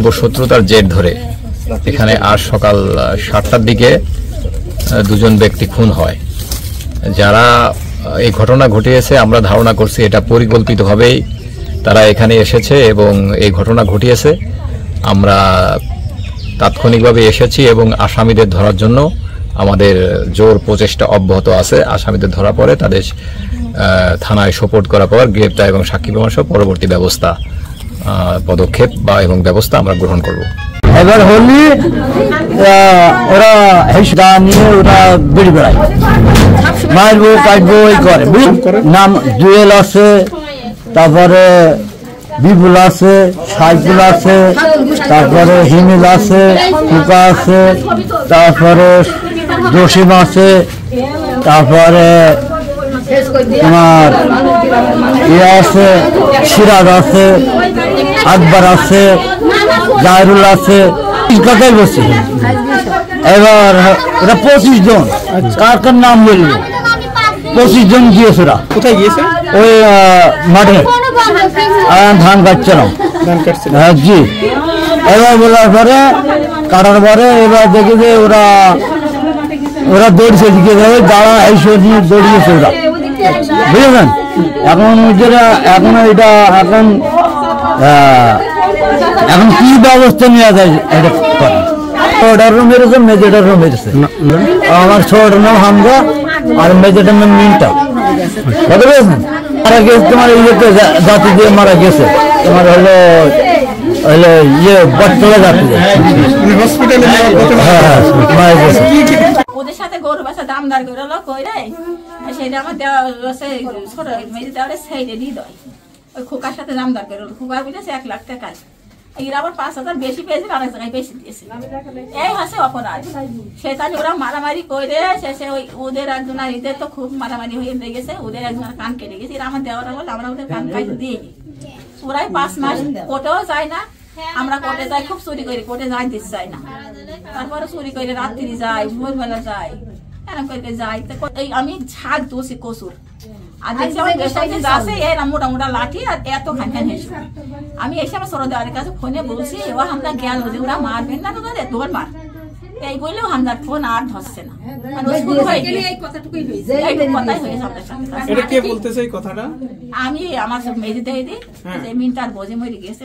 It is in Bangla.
পূর্ব শত্রুতার জের ধরে এখানে আজ সকাল 7টার দিকে দুজন ব্যক্তি খুন হয়। যারা এই ঘটনা ঘটিয়েছে আমরা ধারণা করছি এটা পরিকল্পিতভাবেই তারা এখানে এসেছে এবং এই ঘটনা ঘটিয়েছে। আমরা তাৎক্ষণিকভাবে এসেছি এবং আসামিদের ধরার জন্য আমাদের জোর প্রচেষ্টা অব্যাহত আছে। আসামিদের ধরা পরে তাদের থানায় সোপর্দ করার পর গ্রেপ্তার এবং সাক্ষী প্রমাণ সহ পরবর্তী ব্যবস্থা পদক্ষেপ এবং ব্যবস্থা আমরা গ্রহণ করব। এবার হলি ওরা হিসা নিয়ে ওরা বেড়ে বেড়ায়, মারবো কাটবো এই করে। নাম জুয়েল আছে, তারপরে বিপুল আছে, সাইফুল আছে, তারপরে হিমিল আছে, কুকা আছে, তারপরে জসিম আছে, তারপরে তোমার ইয়ে আছে, সিরাজ আছে, আকবর আছে, জাহিরুল আছে, কথাই বলছি। এবার ওরা 25 জন, কার কার নাম বলবো, 25 জন গিয়েছে। ওরা কোথায় গিয়েছে? ওই মাঠে ধান কাটছিলাম। হ্যাঁ জি। এবার বলার পরে কাটার পরে এবার দেখি যে ওরা দৌড়ছে দিকে যাবে, দাঁড়া এইসব নিয়ে দৌড়িয়েছে ওরা, বুঝলেন? এখন এটা এখন কি ব্যবস্থা নেওয়া যায় এটা ওটারও মেরেছে, মেজেটারও মেরেছে। আমার ছোটটার নাম হামজা আর মেজেটার নাম মিন্টা। বুঝতে পেরেছেন? মারা গেছে তোমার ইয়েতে জাতি দিয়ে মারা গেছে, তোমার হলো ইয়ে বটতলা জাতি। হ্যাঁ গেছে। ওদের সাথে গরু বাসা দামদার করে লোক কইরে সেটা আমার দেওয়া ছোট মেয়ে দেওয়ারে সেইটা দিয়ে দেয়। ওই খোকার সাথে দামদার করে খোকার বুঝেছে 1 লাখ টাকা। এরা আবার 5,000 বেশি পেয়েছে, আরেক জায়গায় বেশি দিয়েছে। এই হচ্ছে অপরাধ। সেখানে ওরা মারামারি করে শেষে ওই ওদের একজন আর এদের তো খুব মারামারি হয়ে গেছে। ওদের একজনের কান কেটে গেছে। এরা আমার দেওয়াটা বলে আমরা ওদের কান কাটে দিইনি। ওরাই 5 মাস কোর্টেও যায় না, আমরা কোর্টে যাই, খুব চুরি করি, কোর্টে যাই দিতে চাই না। তারপরে চুরি করে রাত্রি যাই, ভোরবেলা যাই, এরকম করে যাই। আমি ঝাঁক দোষী কসুর আর দেখছি আমার বেশি যাচ্ছে এরা মোটা মোটা লাঠি আর এত খান হেসে। আমি এসে আমার ছোট দেওয়ার কাছে ফোনে বলছি এবার আমরা গেল যে ওরা মারবেন না তো তাদের দৌড় মার, এই বললেও আমার ফোন আর ধরছে না। আমি আমার সব মেয়ে দিয়ে দিই মিনটার বোঝে মরে গেছে।